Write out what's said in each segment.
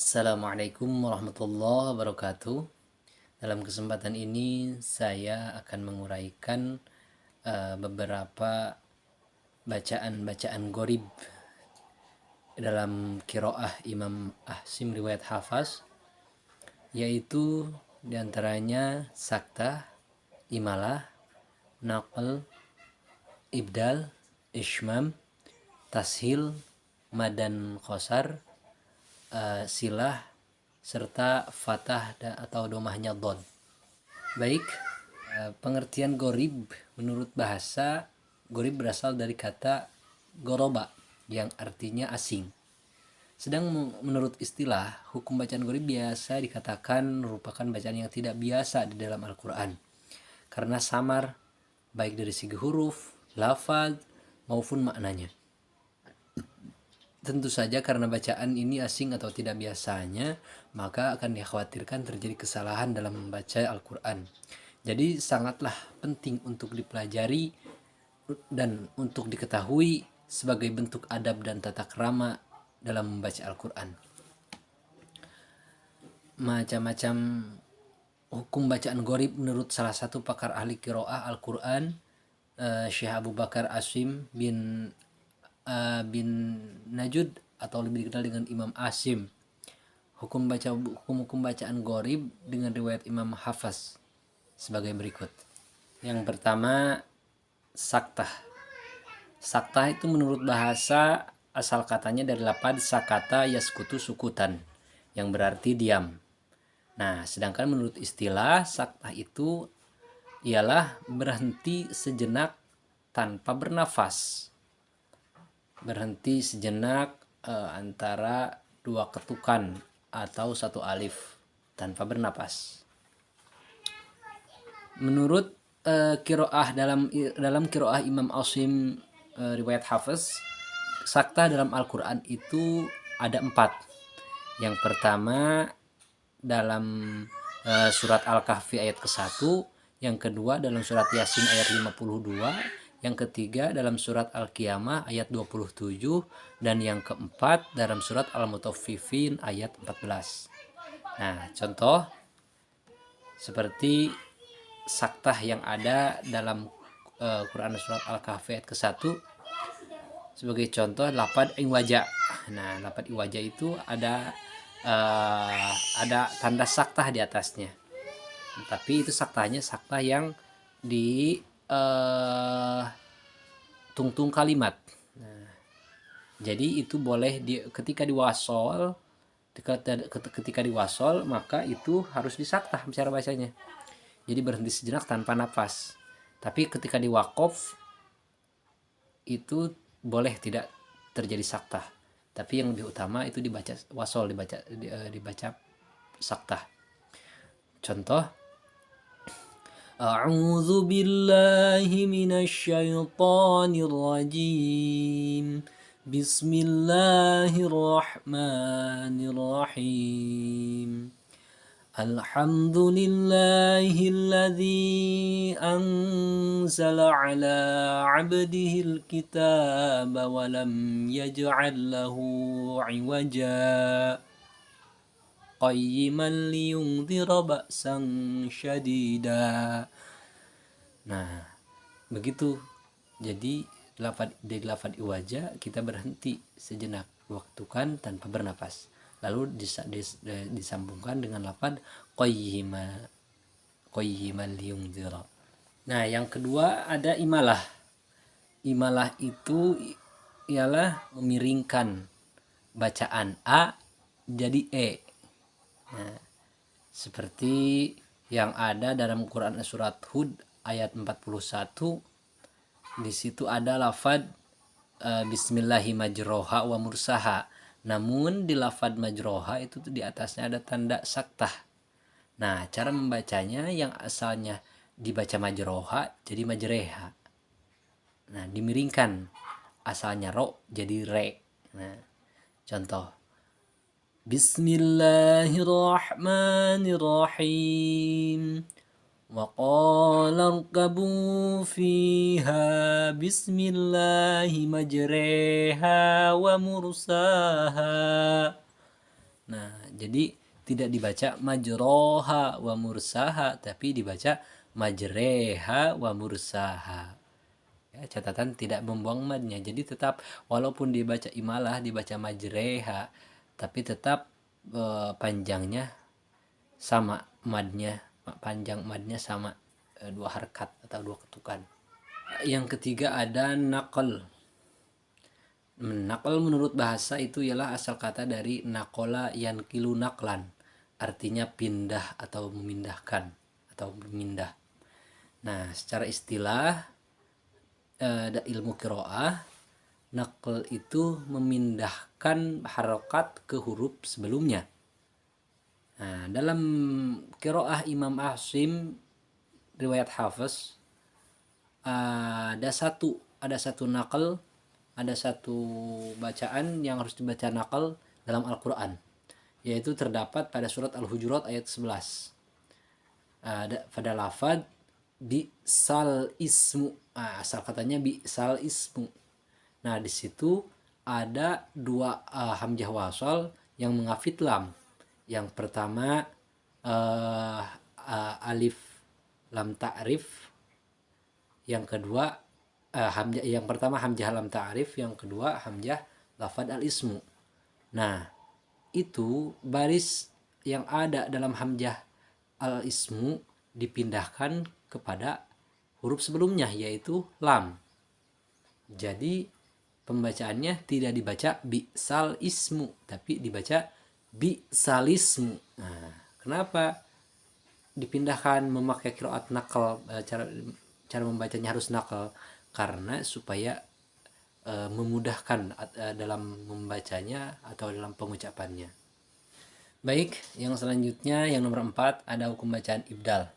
Assalamualaikum warahmatullahi wabarakatuh. Dalam kesempatan ini saya akan menguraikan beberapa bacaan-bacaan gharib dalam kiroah Imam Asim riwayat Hafaz, yaitu diantaranya saktah, imalah, naql, ibdal, ishmam, tashil, madan qasar, silah, serta fatah atau domahnya dhad. Baik, pengertian gharib menurut bahasa, gharib berasal dari kata goroba yang artinya asing. Sedang menurut istilah, hukum bacaan gharib biasa dikatakan merupakan bacaan yang tidak biasa di dalam Al-Quran karena samar baik dari segi huruf, lafaz maupun maknanya. Tentu saja karena bacaan ini asing atau tidak biasanya, maka akan dikhawatirkan terjadi kesalahan dalam membaca Al-Quran. Jadi sangatlah penting untuk dipelajari dan untuk diketahui sebagai bentuk adab dan tata krama dalam membaca Al-Quran. Macam-macam hukum bacaan gharib menurut salah satu pakar ahli qiraah Al-Quran, Syekh Abu Bakar Asim bin Najud atau lebih dikenal dengan Imam Asim. Hukum bacaan gharib dengan riwayat Imam Hafaz sebagai berikut. Yang pertama, saktah. Saktah itu menurut bahasa asal katanya dari lafaz sakata yaskutu sukutan, yang berarti diam. Nah, sedangkan menurut istilah, saktah itu ialah berhenti sejenak tanpa bernafas. Berhenti sejenak antara dua ketukan atau satu alif tanpa bernapas. Menurut kiroah dalam kiroah Imam Asim riwayat Hafiz, saktah dalam Al-Quran itu ada 4. Yang pertama dalam surat Al-Kahfi ayat ke-1, yang kedua dalam surat Yasin ayat 52, yang ketiga dalam surat Al-Qiyamah ayat 27, dan yang keempat dalam surat Al-Mutaffifin ayat 14. Nah, contoh seperti saktah yang ada dalam Quran surat Al-Kahfi ayat ke-1, sebagai contoh lafaz iwaja. Nah, lafaz iwaja itu ada tanda saktah di atasnya. Tapi itu saktahnya saktah yang di tungtung kalimat. Nah, jadi itu boleh ketika diwasol, ketika diwasol maka itu harus disaktah cara bacanya. Jadi berhenti sejenak tanpa nafas. Tapi ketika diwakof itu boleh tidak terjadi saktah. Tapi yang lebih utama itu dibaca wasol, dibaca saktah. Contoh, A'udzu billahi minasyaitonir rajim. Bismillahirrahmanirrahim. Alhamdulillahilladzi anzala ala 'abdihil kitaba wa lam yaj'al lahu 'iwaja qayyiman liyundhira ba'san syadida. Nah, begitu. Jadi dari lafaz iwaja kita berhenti sejenak, waktukan tanpa bernapas. Lalu disambungkan dengan lafaz qayyiman liyundhira. Nah, yang kedua ada imalah. Imalah itu ialah memiringkan bacaan A jadi E. Nah, seperti yang ada dalam Quran surat Hud ayat 41, di situ ada lafaz bismillahi majroha wa mursaha. Namun di lafaz majroha itu di atasnya ada tanda saktah. Nah, cara membacanya yang asalnya dibaca majroha jadi majreha. Nah, dimiringkan, asalnya ro jadi re. Nah, contoh, Bismillahirrahmanirrahim. Wa qala irkabu fiha bismillahi majreha wa mursaha. Nah, Jadi tidak dibaca majroha wa mursaha, tapi dibaca majreha wa mursaha. Ya, catatan tidak membuang madnya. Jadi tetap walaupun dibaca imalah, dibaca majreha, tapi tetap panjangnya sama madnya, panjang madnya sama, 2 harkat atau 2 ketukan. Yang ketiga ada naqal. Naqal menurut bahasa itu ialah asal kata dari nakola yankilu naklan, artinya pindah atau memindahkan atau berpindah. Nah, secara istilah ilmu qiraah, naql itu memindahkan harokat ke huruf sebelumnya. Nah, dalam qiraah Imam Asim riwayat Hafiz, ada satu naql, ada satu bacaan yang harus dibaca naql dalam Al-Quran, yaitu terdapat pada surat Al-Hujurat ayat 11. Pada lafad bi'sal ismu, asal katanya bi'sal ismu. Nah, di situ ada 2 hamzah wasal yang mengafid lam. Yang pertama alif lam ta'rif, yang kedua hamzah, yang pertama hamzah lam ta'rif, yang kedua hamzah lafad al ismu. Nah, itu baris yang ada dalam hamzah al ismu dipindahkan kepada huruf sebelumnya, yaitu lam. Jadi pembacaannya tidak dibaca bi'sal ismu, tapi dibaca bi'salismu. Nah, kenapa dipindahkan memakai qiraat naqal, cara membacanya harus naqal? Karena supaya memudahkan dalam membacanya atau dalam pengucapannya. Baik, yang selanjutnya yang nomor 4 ada hukum bacaan ibdal.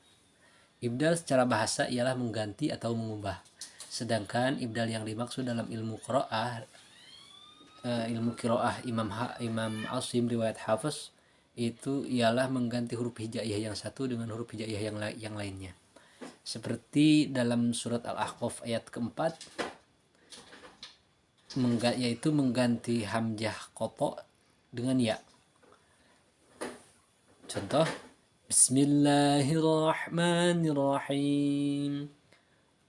Ibdal secara bahasa ialah mengganti atau mengubah. Sedangkan ibdal yang dimaksud dalam ilmu qiraah, Imam Asim riwayat Hafiz itu ialah mengganti huruf hijaiyah yang satu dengan huruf hijaiyah yang lainnya. Seperti dalam surat Al-Ahqaf ayat keempat, yaitu mengganti hamzah qata dengan ya. Contoh, Bismillahirrahmanirrahim.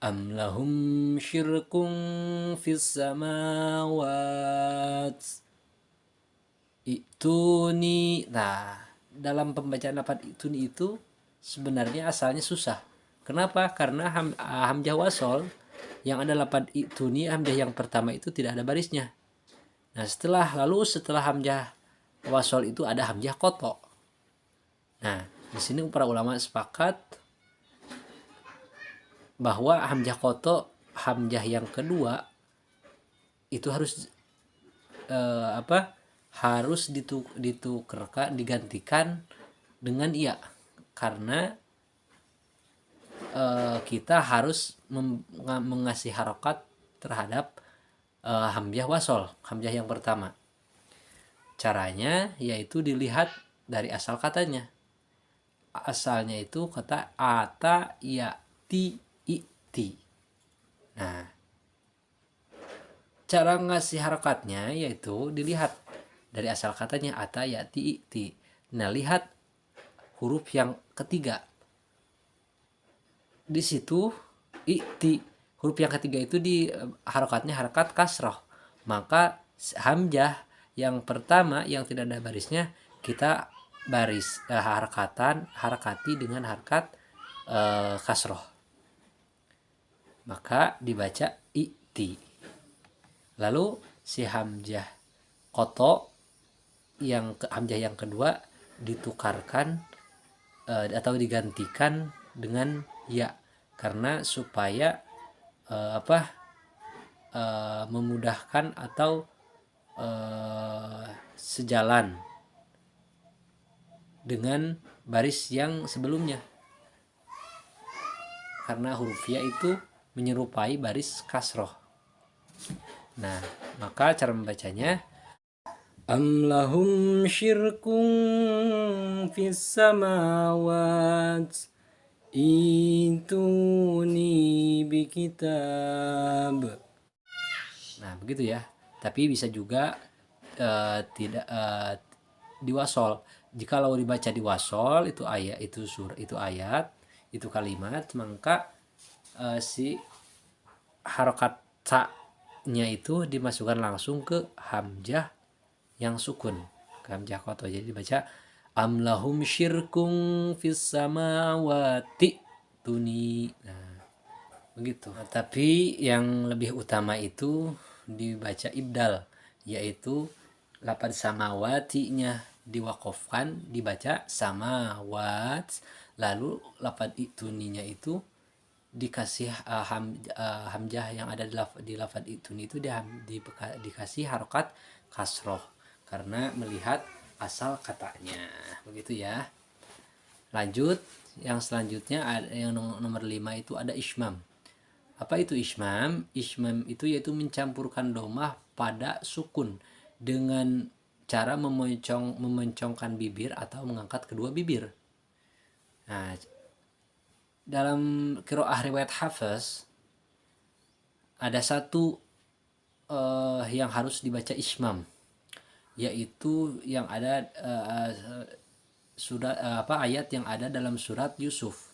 Am lahum syirkun fis samawat. Ituni. Nah, dalam pembacaan lafaz ituni itu sebenarnya asalnya susah. Kenapa? Karena hamzah wasol yang ada lafaz ituni, hamzah yang pertama itu tidak ada barisnya. Nah, setelah hamzah wasol itu ada hamzah qata. Nah, di sini para ulama sepakat bahwa hamzah qata, hamzah yang kedua itu harus harus ditukarkan, digantikan dengan iya, karena kita harus mengasih harokat terhadap hamzah wasol, hamzah yang pertama. Caranya yaitu dilihat dari asal katanya. Asalnya itu kata ata yati iti. Nah, cara ngasih harokatnya yaitu dilihat dari asal katanya ata yati iti. Nah, lihat huruf yang ketiga. Di situ iti, huruf yang ketiga itu di harokatnya harokat kasroh. Maka hamzah yang pertama yang tidak ada barisnya kita harakati dengan harkat kasroh, maka dibaca iti. Lalu si hamzah qata hamzah yang kedua ditukarkan atau digantikan dengan ya, karena supaya memudahkan atau sejalan dengan baris yang sebelumnya, karena huruf ya itu menyerupai baris kasroh. Nah, maka cara membacanya am lahum syirkun fis samawat ituni bikitab. Nah, begitu ya. Tapi bisa juga tidak diwasol, Jikalau dibaca di wasol itu ayat, itu ayat, itu kalimat, maka si harokat ta-nya itu dimasukkan langsung ke hamzah yang sukun, ke hamzah koto. Jadi dibaca amlahum syirkung fis samawati tuni. Nah, begitu. Nah, tapi yang lebih utama itu dibaca ibdal, yaitu lafaz samawati-nya diwakofkan dibaca samawat, lalu lafaz ituninya itu dikasih hamzah yang ada di lafaz ituni itu dikasih harokat kasroh karena melihat asal katanya, begitu ya. Lanjut, yang selanjutnya yang nomor 5 itu ada ismam. Apa itu ismam? Ismam itu yaitu mencampurkan domah pada sukun dengan cara memencongkan bibir atau mengangkat kedua bibir. Nah, dalam qiraah riwayat Hafiz ada satu yang harus dibaca ismam, yaitu yang ada ayat yang ada dalam surat Yusuf.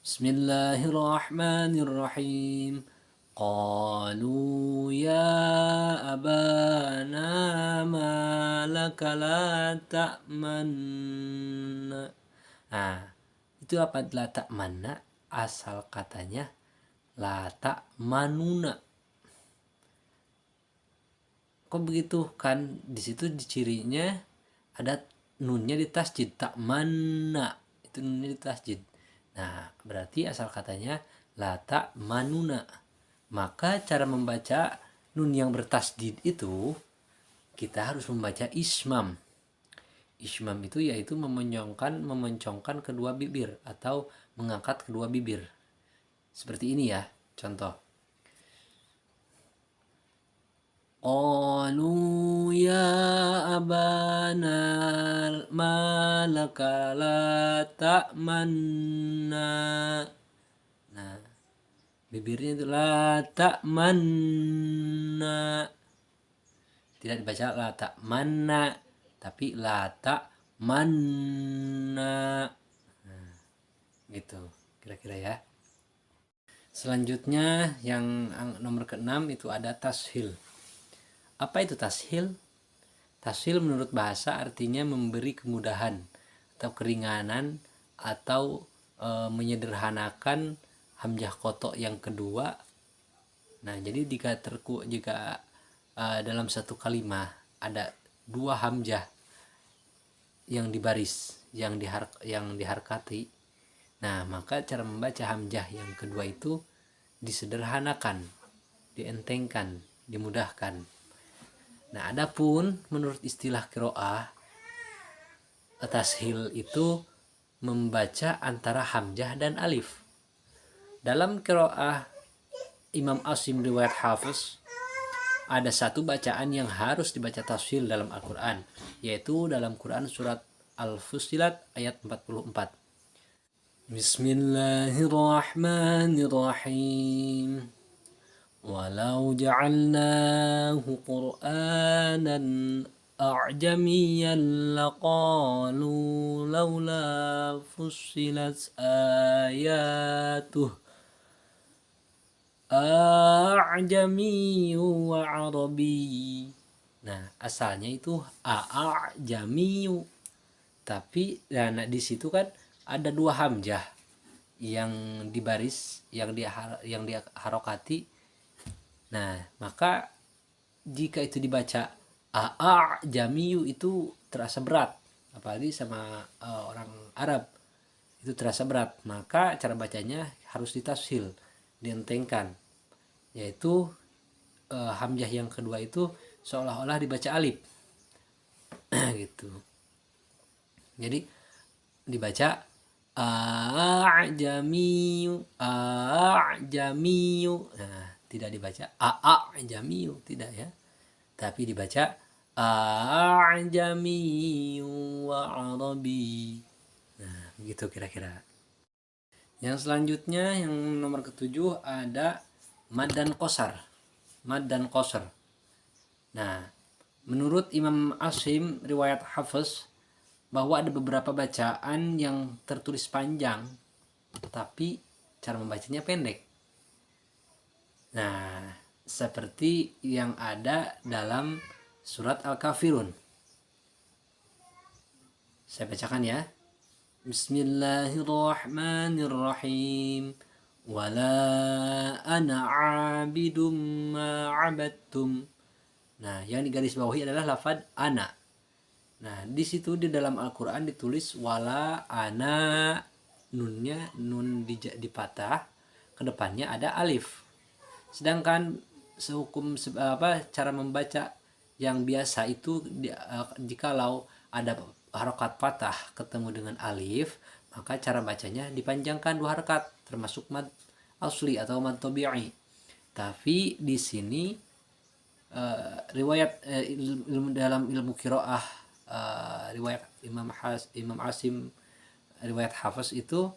Bismillahirrahmanirrahim. Qalu ya abana ma laka la ta'manna. Nah, itu apa la ta'manna? Asal katanya la ta'manuna. Kok begitu kan? Di situ di cirinya ada nunnya di tasjid, ta'manna. Itu nunnya di tasjid. Nah, berarti asal katanya la ta'manuna. Maka cara membaca nun yang bertasdid itu kita harus membaca ismam. Ismam itu yaitu memencongkan kedua bibir atau mengangkat kedua bibir. Seperti ini ya, contoh. Qalu ya abana malaka la ta'manna. Nah, bibirnya itu la ta'manna. Tidak dibaca la ta'manna, tapi la ta'manna. Nah, gitu kira-kira ya. Selanjutnya yang nomor ke-6 itu ada tashil. Apa itu tashil? Tashil menurut bahasa artinya memberi kemudahan atau keringanan atau menyederhanakan hamzah kotok yang kedua. Nah, jadi jika dalam satu kalimat ada dua hamzah yang dibaris, yang diharkati, nah maka cara membaca hamzah yang kedua itu disederhanakan, dientengkan, dimudahkan. Nah, adapun menurut istilah qiraah, tashil itu membaca antara hamzah dan alif. Dalam qiraah Imam Asim riwayat Hafiz ada satu bacaan yang harus dibaca tashil dalam Al-Quran, yaitu dalam Quran surat Al-Fussilat ayat 44. Bismillahirrahmanirrahim. Walau ja'alnahu Qur'anan a'jamiyyan laqalu laula fussilat ayatuh a'jamiyyu wa arabi. Nah, asalnya itu a'jamiyyu. Tapi di situ kan ada dua hamzah yang dibaris, yang diharokati. Nah, maka jika itu dibaca a'jamiyyu itu terasa berat, apalagi sama orang Arab itu terasa berat. Maka cara bacanya harus ditashil, dientengkan, yaitu hamzah yang kedua itu seolah-olah dibaca alif gitu. Jadi dibaca a'jamiyyu. Nah, tidak dibaca a'jamiyyu, tidak ya, tapi dibaca a'jamiyyu wa arabi. Nah, begitu kira-kira. Yang selanjutnya yang nomor ke-7 ada mad dan qasar. Mad dan qasar. Nah, menurut Imam Asim riwayat Hafiz bahwa ada beberapa bacaan yang tertulis panjang tapi cara membacanya pendek. Nah, seperti yang ada dalam surat Al-Kafirun. Saya bacakan ya. Bismillahirrahmanirrahim. Wala ana 'abidum ma 'abadtum. Nah, yang digarisbawahi adalah lafaz ana. Nah, di situ di dalam Al-Qur'an ditulis wala ana, nunnya nun dipatah, kedepannya ada alif. Sedangkan cara membaca yang biasa itu jikalau ada harokat patah ketemu dengan alif, maka cara bacanya dipanjangkan 2 harokat, termasuk mad asli atau mad tabi'i. Tapi di sini riwayat dalam ilmu qiraah, riwayat Imam Asim, riwayat Hafiz itu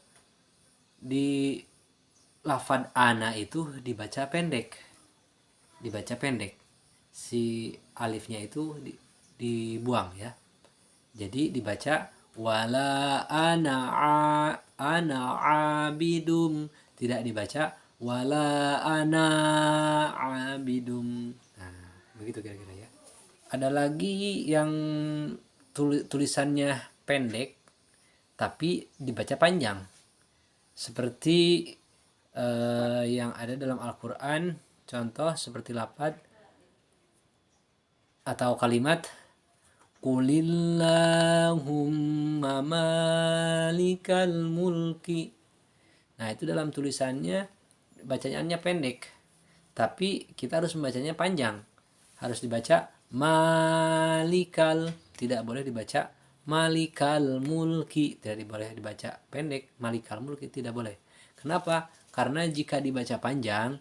di lafad ana itu dibaca pendek, si alifnya itu dibuang ya. Jadi dibaca wala ana abidum, tidak dibaca wala ana abidum. Nah, begitu kira-kira ya. Ada lagi yang tulisannya pendek tapi dibaca panjang, seperti yang ada dalam Al-Quran. Contoh seperti lafaz atau kalimat Qulillahumma malikal mulki. Nah, itu dalam tulisannya bacaannya pendek, tapi kita harus membacanya panjang. Harus dibaca malikal, tidak boleh dibaca malikal mulki, tidak boleh dibaca pendek. Malikal mulki tidak boleh. Kenapa? Karena jika dibaca panjang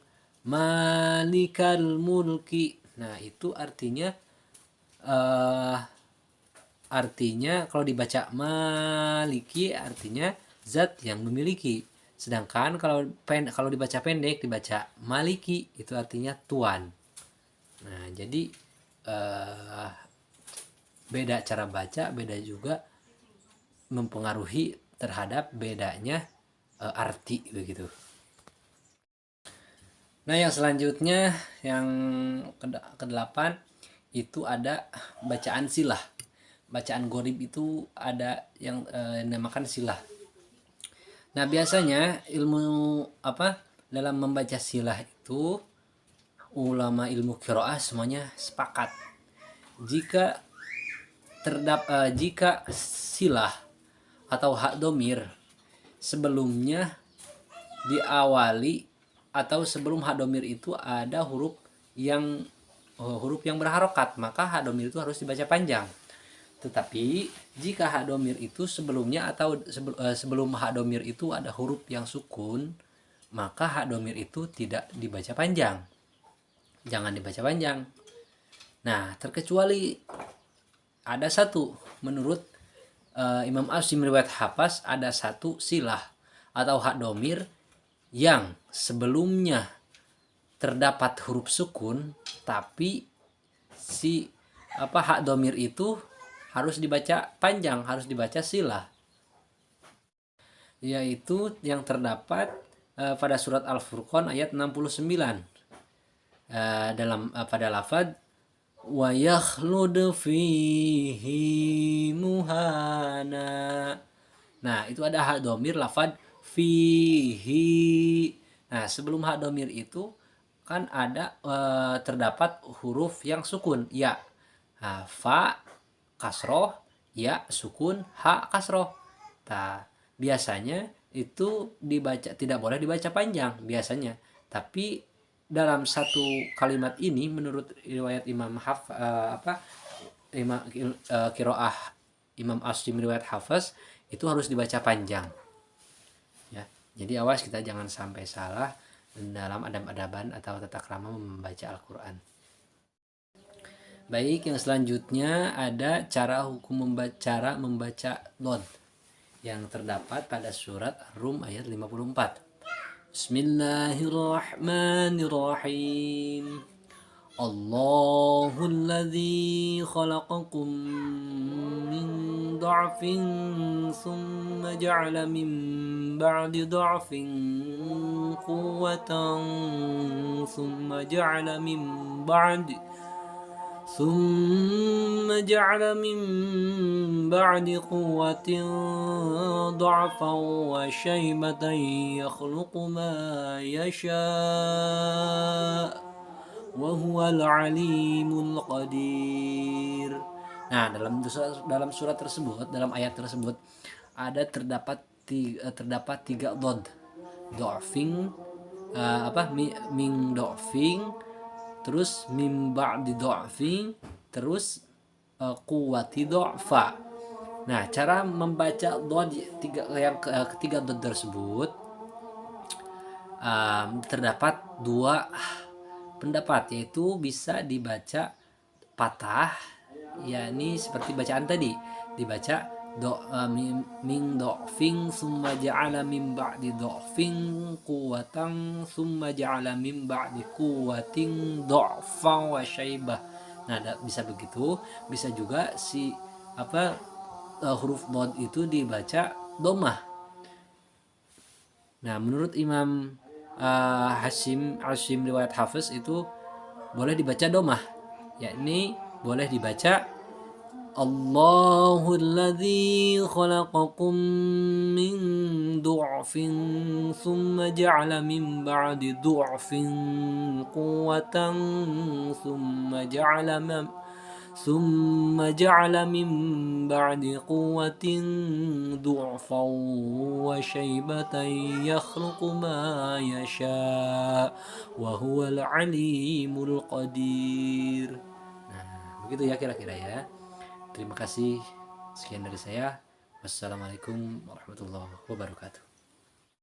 malikal mulki, nah itu artinya kalau dibaca maliki artinya zat yang memiliki. Sedangkan kalau dibaca pendek, dibaca maliki, itu artinya tuan. Nah, jadi beda cara baca, beda juga mempengaruhi terhadap bedanya arti begitu. Nah, yang selanjutnya yang ke-8 itu ada bacaan silah. Bacaan gorib itu ada yang dinamakan silah. Nah, biasanya dalam membaca silah itu ulama ilmu qiraah semuanya sepakat jika silah atau hak domir sebelumnya diawali atau sebelum hak domir itu ada huruf yang berharokat, maka hak domir itu harus dibaca panjang. Tetapi jika hak domir itu sebelumnya atau sebelum hak domir itu ada huruf yang sukun, maka hak domir itu tidak dibaca panjang. Jangan dibaca panjang. Nah, terkecuali ada satu, menurut Imam Asim riwayat Hafs, ada satu silah atau hak domir yang sebelumnya terdapat huruf sukun, tapi hak domir itu harus dibaca panjang, harus dibaca silah, yaitu yang terdapat pada surat Al-Furqan ayat 69 pada lafaz wa yakhlud fihi muhana. Nah, itu ada hak domir lafaz fihi. Nah, sebelum hak domir itu kan ada terdapat huruf yang sukun, ya. Nah, fa kasroh, ya sukun, ha kasroh. Nah, biasanya itu tidak boleh dibaca panjang biasanya. Tapi dalam satu kalimat ini menurut riwayat Qiraah Imam Asim riwayat Hafiz itu harus dibaca panjang. Ya. Jadi awas kita jangan sampai salah dalam adab-adaban atau tata krama membaca Al-Qur'an. Baik, yang selanjutnya ada cara membaca dhad yang terdapat pada surat Rum ayat 54. Bismillahirrahmanirrahim. Allahul ladzi khalaqakum min ضعف ثم جعل من بعد ضعف قوة ثم جعل من بعد قوة ضعفا وشيبة يخلق ما يشاء وهو العليم القدير. Nah, dalam surat tersebut, dalam ayat tersebut terdapat tiga dod, do'fing, min do'fing, terus mim ba'di do'fing, terus kuwati do'fa. Nah, cara membaca dod ketiga dod tersebut terdapat dua pendapat, yaitu bisa dibaca patah, yakni seperti bacaan tadi, dibaca min do'fing summa ja'ala min ba'di do'fing kuwatan summa ja'ala min ba'di kuwatin do'fan wa syaibah. Nah, bisa begitu. Bisa juga huruf dod itu dibaca domah. Nah, menurut Imam Hashim riwayat Hafiz itu boleh dibaca domah, yakni boleh dibaca Allahulladzi khalaqakum min du'fin thumma ja'ala min ba'di du'fin quwwatan thumma ja'ala min ba'di quwwatin du'fan wa shaybatan yakhluqu ma yasha wa huwal alimul qadir. Nah, begitu ya kira-kira ya. Terima kasih. Sekian dari saya. Wassalamualaikum warahmatullahi wabarakatuh.